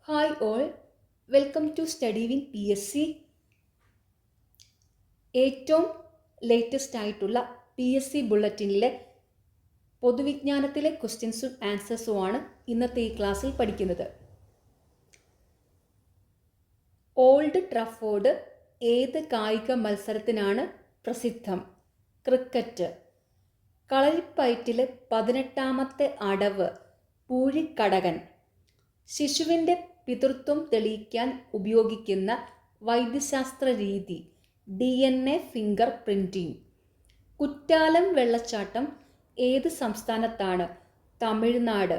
Hi all, welcome to study win PSC. ഏറ്റവും latest ആയിട്ടുള്ള PSC ബുള്ളറ്റിനിലെ പൊതുവിജ്ഞാനത്തിലെ ക്വസ്റ്റ്യൻസും ആൻസേഴ്സുമാണ് ഇന്നത്തെ ഈ ക്ലാസ്സിൽ പഠിക്കുന്നത്. ഓൾഡ് ട്രഫോർഡ് ഏത് കായിക മത്സരത്തിനാണ് പ്രസിദ്ധം? ക്രിക്കറ്റ്. കളരിപ്പയറ്റിലെ 18ാമത്തെ അടവ് പൂഴിക്കടകൻ. ശിശുവിൻ്റെ പിതൃത്വം തെളിയിക്കാൻ ഉപയോഗിക്കുന്ന വൈദ്യശാസ്ത്ര രീതി DNA ഫിംഗർ പ്രിൻറ്റിംഗ്. കുറ്റാലം വെള്ളച്ചാട്ടം ഏത് സംസ്ഥാനത്താണ്? തമിഴ്നാട്.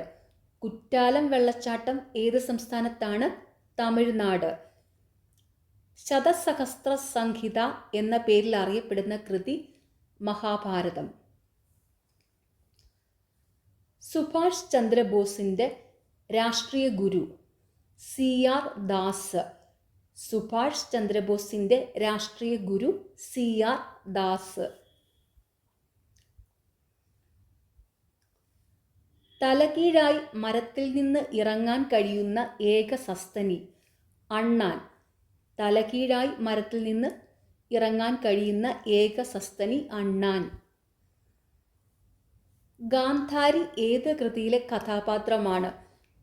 കുറ്റാലം വെള്ളച്ചാട്ടം ഏത് സംസ്ഥാനത്താണ്? തമിഴ്നാട്. ശതസഹസ്ര സംഹിത എന്ന പേരിൽ അറിയപ്പെടുന്ന കൃതി മഹാഭാരതം. സുഭാഷ് ചന്ദ്രബോസിൻ്റെ രാഷ്ട്രീയ ഗുരു CR ദാസ്. സുഭാഷ് ചന്ദ്രബോസിൻ്റെ രാഷ്ട്രീയ ഗുരു CR ദാസ്. തലകീഴായി മരത്തിൽ നിന്ന് ഇറങ്ങാൻ കഴിയുന്ന ഏക സസ്തനി അണ്ണാൻ. തലകീഴായി മരത്തിൽ നിന്ന് ഇറങ്ങാൻ കഴിയുന്ന ഏക സസ്തനി അണ്ണാൻ. ഗാന്ധാരി ഏത് കൃതിയിലെ കഥാപാത്രമാണ്?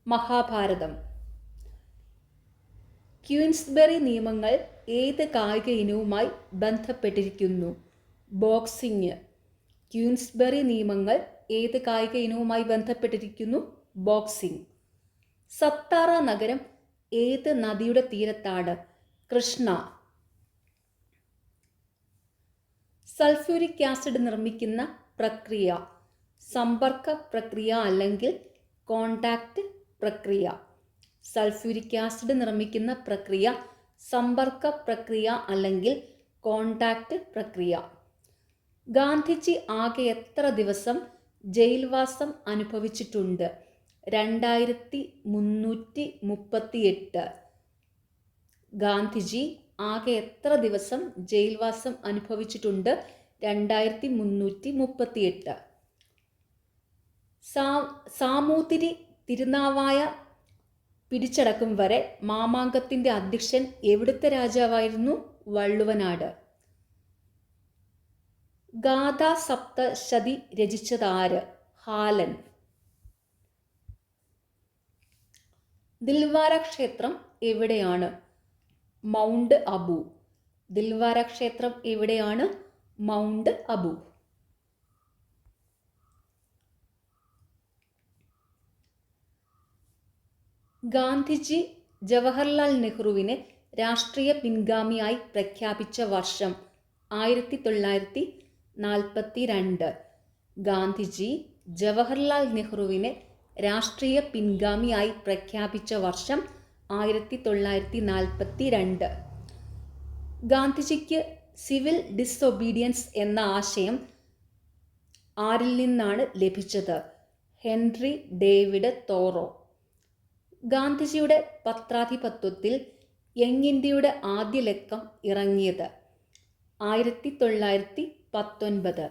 മഹാഭാരതം. ക്യൂൻസ്ബെറി നിയമങ്ങൾ ഏത് കായിക ഇനവുമായി ബന്ധപ്പെട്ടിരിക്കുന്നു? ബോക്സിംഗ്. ക്യൂൻസ്ബെറി നിയമങ്ങൾ ഏത് കായിക ഇനവുമായി ബന്ധപ്പെട്ടിരിക്കുന്നു? ബോക്സിംഗ്. സത്താറ നഗരം ഏത് നദിയുടെ തീരത്താണ്? കൃഷ്ണ. സൾഫ്യൂരിക് ആസിഡ് നിർമ്മിക്കുന്ന പ്രക്രിയ സമ്പർക്ക പ്രക്രിയ അല്ലെങ്കിൽ കോണ്ടാക്റ്റ് പ്രക്രിയ. സൾഫ്യൂരിക് ആസിഡ് നിർമ്മിക്കുന്ന പ്രക്രിയ സമ്പർക്ക പ്രക്രിയ അല്ലെങ്കിൽ കോണ്ടാക്റ്റ് പ്രക്രിയ. ഗാന്ധിജി ആകെ എത്ര ദിവസം ജയിൽവാസം അനുഭവിച്ചിട്ടുണ്ട്? 2338. ഗാന്ധിജി ആകെ എത്ര ദിവസം ജയിൽവാസം അനുഭവിച്ചിട്ടുണ്ട്? 2338. സാമൂതിരി തിരുനാവായ പിടിച്ചടക്കും വരെ മാമാങ്കത്തിൻ്റെ അധ്യക്ഷൻ എവിടുത്തെ രാജാവായിരുന്നു? വള്ളുവനാട്. ഗാഥാ സപ്തശതി രചിച്ചത് ആര്? ഹാലൻ. ദിൽവാര ക്ഷേത്രം എവിടെയാണ്? മൗണ്ട് അബു. ദിൽവാര ക്ഷേത്രം എവിടെയാണ്? മൗണ്ട് അബു. ഗാന്ധിജി ജവഹർലാൽ നെഹ്റുവിനെ രാഷ്ട്രീയ പിൻഗാമിയായി പ്രഖ്യാപിച്ച വർഷം? 1942. ഗാന്ധിജി ജവഹർലാൽ നെഹ്റുവിനെ രാഷ്ട്രീയ പിൻഗാമിയായി പ്രഖ്യാപിച്ച വർഷം 1942. ഗാന്ധിജിക്ക് സിവിൽ ഡിസൊബീഡിയൻസ് എന്ന ആശയം ആരിൽ നിന്നാണ് ലഭിച്ചത്? Henry David തോറോ. ഗാന്ധിജിയുടെ പത്രാധിപത്യത്തിൽ യങ് ഇന്ത്യയുടെ ആദ്യ ലക്കം ഇറങ്ങിയത്? 1919.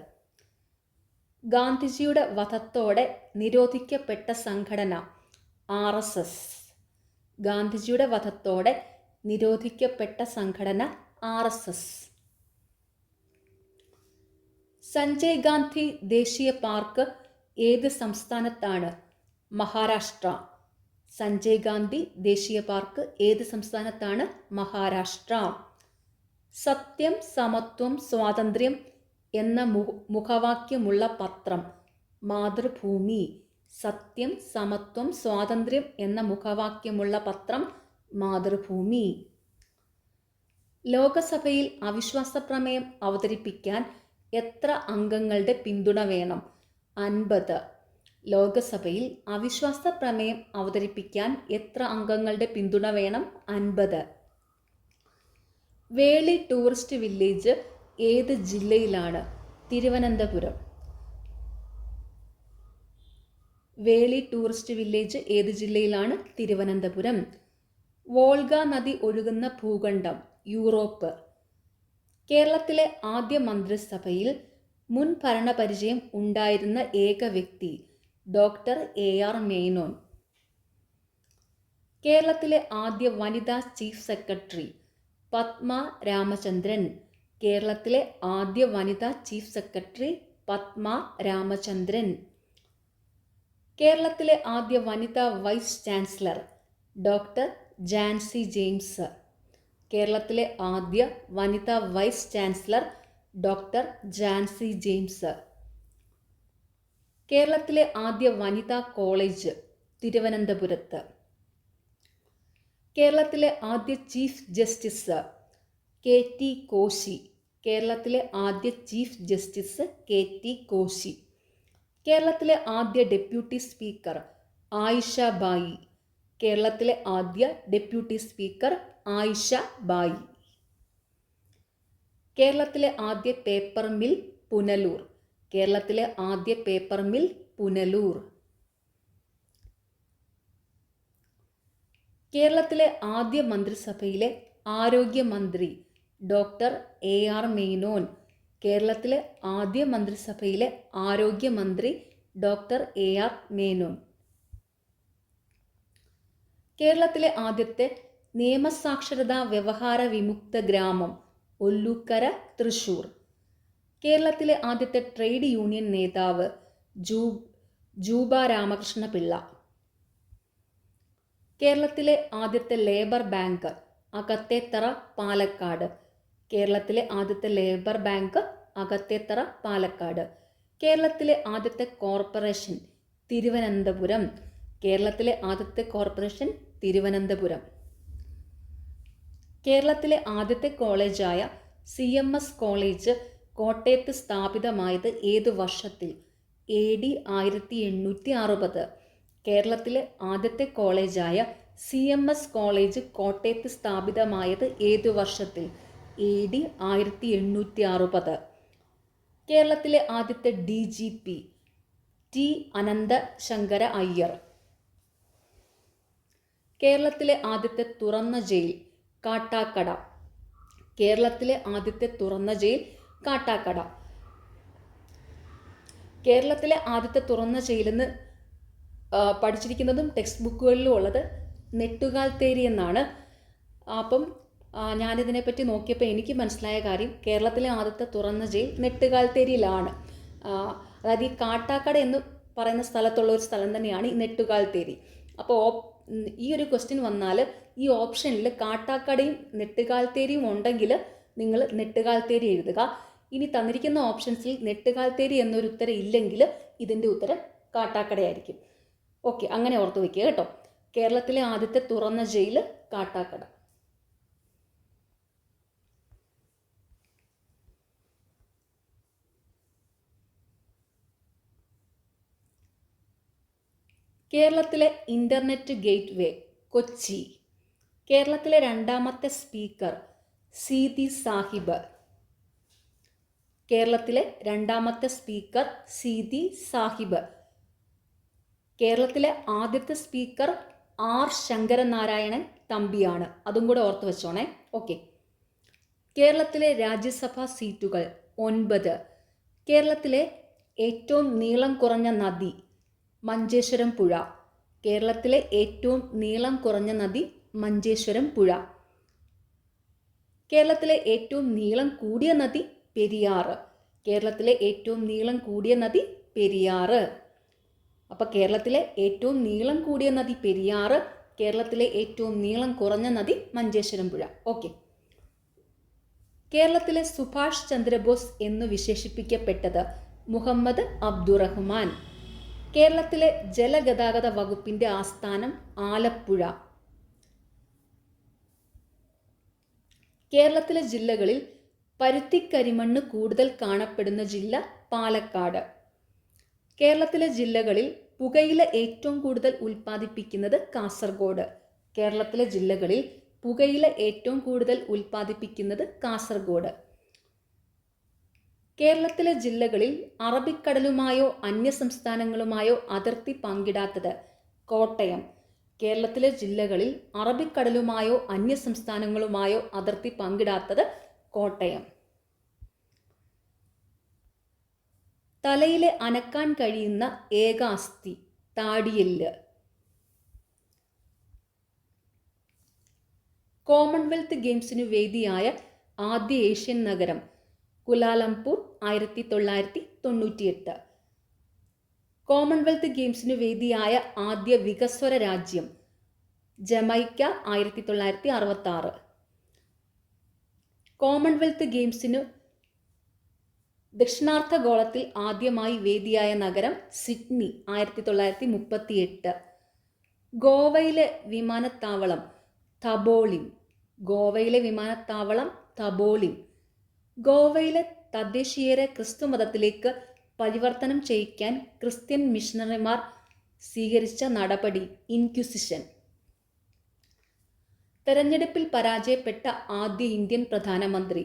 ഗാന്ധിജിയുടെ വധത്തോടെ നിരോധിക്കപ്പെട്ട സംഘടന? RSS. ഗാന്ധിജിയുടെ വധത്തോടെ നിരോധിക്കപ്പെട്ട സംഘടന RSS. സഞ്ജയ് ഗാന്ധി ദേശീയ പാർക്ക് ഏത് സംസ്ഥാനത്താണ്? മഹാരാഷ്ട്ര. സഞ്ജയ് ഗാന്ധി ദേശീയ പാർക്ക് ഏത് സംസ്ഥാനത്താണ്? മഹാരാഷ്ട്ര. സത്യം, സമത്വം, സ്വാതന്ത്ര്യം എന്ന മുഖവാക്യമുള്ള പത്രം? മാതൃഭൂമി. സത്യം, സമത്വം, സ്വാതന്ത്ര്യം എന്ന മുഖവാക്യമുള്ള പത്രം? മാതൃഭൂമി. ലോകസഭയിൽ അവിശ്വാസ പ്രമേയം അവതരിപ്പിക്കാൻ എത്ര അംഗങ്ങളുടെ പിന്തുണ വേണം? 50. ലോകസഭയിൽ അവിശ്വാസ പ്രമേയം അവതരിപ്പിക്കാൻ എത്ര അംഗങ്ങളുടെ പിന്തുണ വേണം? 50. വേളി ടൂറിസ്റ്റ് വില്ലേജ് ഏത് ജില്ലയിലാണ്? തിരുവനന്തപുരം. വേളി ടൂറിസ്റ്റ് വില്ലേജ് ഏത് ജില്ലയിലാണ്? തിരുവനന്തപുരം. വോൾഗ നദി ഒഴുകുന്ന ഭൂഖണ്ഡം? യൂറോപ്പ്. കേരളത്തിലെ ആദ്യ മന്ത്രിസഭയിൽ മുൻ ഭരണപരിചയം ഉണ്ടായിരുന്ന ഏക വ്യക്തി? Doctor AR Menon. കേരളത്തിലെ ആദ്യ വനിതാ ചീഫ് സെക്രട്ടറി പത്മ രാമചന്ദ്രൻ. കേരളത്തിലെ ആദ്യ വനിതാ ചീഫ് സെക്രട്ടറി പത്മ രാമചന്ദ്രൻ. കേരളത്തിലെ ആദ്യ വനിതാ vice chancellor doctor Jancy James. കേരളത്തിലെ ആദ്യ വനിതാ vice chancellor doctor Jancy James. കേരളത്തിലെ ആദ്യ വനിതാ കോളേജ് തിരുവനന്തപുരത്ത്. കേരളത്തിലെ ആദ്യ ചീഫ് ജസ്റ്റിസ് KT കോശി. കേരളത്തിലെ ആദ്യ ചീഫ് ജസ്റ്റിസ് KT കോശി. കേരളത്തിലെ ആദ്യ ഡെപ്യൂട്ടി സ്പീക്കർ ആയിഷ ബായി. കേരളത്തിലെ ആദ്യ ഡെപ്യൂട്ടി സ്പീക്കർ ആയിഷ ബായി. കേരളത്തിലെ ആദ്യ പേപ്പർ മിൽ പുനലൂർ. കേരളത്തിലെ ആദ്യ പേപ്പർ മിൽ പുനലൂർ. കേരളത്തിലെ ആദ്യ മന്ത്രിസഭയിലെ ആരോഗ്യമന്ത്രി ഡോക്ടർ AR മേനോൻ. കേരളത്തിലെ ആദ്യ മന്ത്രിസഭയിലെ ആരോഗ്യമന്ത്രി ഡോക്ടർ AR മേനോൻ. കേരളത്തിലെ ആദ്യത്തെ നിയമസാക്ഷരതാ വ്യവഹാര വിമുക്ത ഗ്രാമം ഒല്ലൂക്കര, തൃശൂർ. കേരളത്തിലെ ആദ്യത്തെ ട്രേഡ് യൂണിയൻ നേതാവ് ജൂബ രാമകൃഷ്ണ പിള്ള. കേരളത്തിലെ ആദ്യത്തെ ലേബർ ബാങ്ക് അകത്തേത്തറ, പാലക്കാട്. കേരളത്തിലെ ആദ്യത്തെ ലേബർ ബാങ്ക് അകത്തേത്തറ, പാലക്കാട്. കേരളത്തിലെ ആദ്യത്തെ കോർപ്പറേഷൻ തിരുവനന്തപുരം. കേരളത്തിലെ ആദ്യത്തെ കോർപ്പറേഷൻ തിരുവനന്തപുരം. കേരളത്തിലെ ആദ്യത്തെ കോളേജായ CMS കോളേജ് കോട്ടയത്ത് സ്ഥാപിതമായത് ഏതു വർഷത്തിൽ? AD 1860. കേരളത്തിലെ ആദ്യത്തെ കോളേജായ CMS കോളേജ് കോട്ടയത്ത് സ്ഥാപിതമായത് ഏതു വർഷത്തിൽ? AD 1860. കേരളത്തിലെ ആദ്യത്തെ DGP T അനന്തശങ്കര അയ്യർ. കേരളത്തിലെ ആദ്യത്തെ തുറന്ന ജയിൽ കാട്ടാക്കട. കേരളത്തിലെ ആദ്യത്തെ തുറന്ന ജയിൽ കാട്ടാക്കട. കേരളത്തിലെ ആദ്യത്തെ തുറന്ന ജയിലെന്ന് പഠിച്ചിരിക്കുന്നതും ടെക്സ്റ്റ് ബുക്കുകളിലും ഉള്ളത് നെട്ടുകാൽത്തേരി എന്നാണ്. അപ്പം ഞാനിതിനെപ്പറ്റി നോക്കിയപ്പോൾ എനിക്ക് മനസ്സിലായ കാര്യം കേരളത്തിലെ ആദ്യത്തെ തുറന്ന ജയിൽ നെട്ടുകാൽത്തേരിയിലാണ്. അതായത് ഈ കാട്ടാക്കട എന്ന് പറയുന്ന സ്ഥലത്തുള്ള ഒരു സ്ഥലം തന്നെയാണ് ഈ നെട്ടുകാൽത്തേരി. അപ്പോൾ ഈ ഒരു ക്വസ്റ്റ്യൻ വന്നാൽ ഈ ഓപ്ഷനിൽ കാട്ടാക്കടയും നെട്ടുകാൽത്തേരിയും ഉണ്ടെങ്കിൽ നിങ്ങൾ നെട്ടുകാൽത്തേരി എഴുതുക. ഇനി തന്നിരിക്കുന്ന ഓപ്ഷൻസിൽ നെട്ടുകാൽത്തേരി എന്നൊരു ഉത്തരം ഇല്ലെങ്കിൽ ഇതിൻ്റെ ഉത്തരം കാട്ടാക്കടയായിരിക്കും. ഓക്കെ, അങ്ങനെ ഓർത്ത് വയ്ക്കുക കേട്ടോ. കേരളത്തിലെ ആദ്യത്തെ തുറന്ന ജയിൽ കാട്ടാക്കട. കേരളത്തിലെ ഇൻ്റർനെറ്റ് ഗേറ്റ്വേ കൊച്ചി. കേരളത്തിലെ രണ്ടാമത്തെ സ്പീക്കർ സീതി സാഹിബ്. കേരളത്തിലെ രണ്ടാമത്തെ സ്പീക്കർ സീതി സാഹിബ്. കേരളത്തിലെ ആദ്യത്തെ സ്പീക്കർ R ശങ്കരനാരായണൻ തമ്പിയാണ്. അതും കൂടെ ഓർത്ത് വെച്ചോണേ. ഓക്കെ. കേരളത്തിലെ രാജ്യസഭാ സീറ്റുകൾ 9. കേരളത്തിലെ ഏറ്റവും നീളം കുറഞ്ഞ നദി മഞ്ചേശ്വരം പുഴ. കേരളത്തിലെ ഏറ്റവും നീളം കുറഞ്ഞ നദി മഞ്ചേശ്വരം പുഴ. കേരളത്തിലെ ഏറ്റവും നീളം കൂടിയ നദി പെരിയാറ്. കേരളത്തിലെ ഏറ്റവും നീളം കൂടിയ നദി പെരിയാറ്. അപ്പോൾ കേരളത്തിലെ ഏറ്റവും നീളം കൂടിയ നദി പെരിയാറ്. കേരളത്തിലെ ഏറ്റവും നീളം കുറഞ്ഞ നദി മഞ്ചേശ്വരം പുഴ. ഓക്കെ. കേരളത്തിലെ സുഭാഷ് ചന്ദ്രബോസ് എന്ന് വിശേഷിപ്പിക്കപ്പെട്ടത് മുഹമ്മദ് അബ്ദുറഹ്മാൻ. കേരളത്തിലെ ജലഗതാഗത വകുപ്പിൻ്റെ ആസ്ഥാനം ആലപ്പുഴ. കേരളത്തിലെ ജില്ലകളിൽ പരുത്തിക്കരിമണ്ണ് കൂടുതൽ കാണപ്പെടുന്ന ജില്ല പാലക്കാട്. കേരളത്തിലെ ജില്ലകളിൽ പുകയില ഏറ്റവും കൂടുതൽ ഉൽപ്പാദിപ്പിക്കുന്നത് കാസർഗോഡ്. കേരളത്തിലെ ജില്ലകളിൽ പുകയില ഏറ്റവും കൂടുതൽ ഉൽപ്പാദിപ്പിക്കുന്നത് കാസർഗോഡ്. കേരളത്തിലെ ജില്ലകളിൽ അറബിക്കടലുമായോ അന്യസംസ്ഥാനങ്ങളുമായോ അതിർത്തി പങ്കിടാത്തത് കോട്ടയം. കേരളത്തിലെ ജില്ലകളിൽ അറബിക്കടലുമായോ അന്യസംസ്ഥാനങ്ങളുമായോ അതിർത്തി പങ്കിടാത്തത് കോട്ടയം. തലയിലെ അനക്കാൻ കഴിയുന്ന ഏക അസ്ഥി താടിയെല്ല്. കോമൺവെൽത്ത് ഗെയിംസിനു വേദിയായ ആദ്യ ഏഷ്യൻ നഗരം കുലാലംപൂർ 1998. കോമൺവെൽത്ത് ഗെയിംസിനു വേദിയായ ആദ്യ വികസ്വര രാജ്യം ജമൈക്ക 1966. കോമൺവെൽത്ത് ഗെയിംസിനു ദക്ഷിണാർദ്ധഗോളത്തിൽ ആദ്യമായി വേദിയായ നഗരം സിഡ്നി 1938. ഗോവയിലെ വിമാനത്താവളം തബോളിം. ഗോവയിലെ തദ്ദേശീയരെ ക്രിസ്തുമതത്തിലേക്ക് പരിവർത്തനം ചെയ്യിക്കാൻ ക്രിസ്ത്യൻ മിഷണറിമാർ സ്വീകരിച്ച നടപടി ഇൻക്വിസിഷൻ. തെരഞ്ഞെടുപ്പിൽ പരാജയപ്പെട്ട ആദ്യ ഇന്ത്യൻ പ്രധാനമന്ത്രി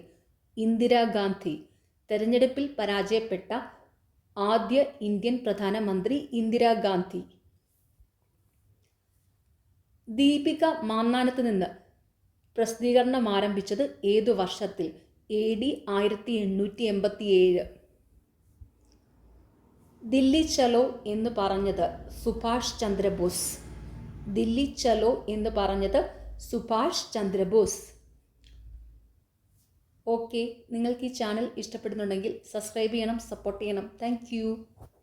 ഇന്ദിരാഗാന്ധി. ഇന്ദിരാഗാന്ധി. ദീപിക മാന്നാനത്ത് നിന്ന് പ്രസിദ്ധീകരണം ആരംഭിച്ചത് ഏതു വർഷത്തിൽ? AD 1887. ദില്ലി ചലോ എന്ന് പറഞ്ഞത് സുഭാഷ് ചന്ദ്രബോസ്. ഓക്കെ, നിങ്ങൾക്ക് ഈ ചാനൽ ഇഷ്ടപ്പെടുന്നുണ്ടെങ്കിൽ സബ്സ്ക്രൈബ് ചെയ്യണം, സപ്പോർട്ട് ചെയ്യണം. Thank you.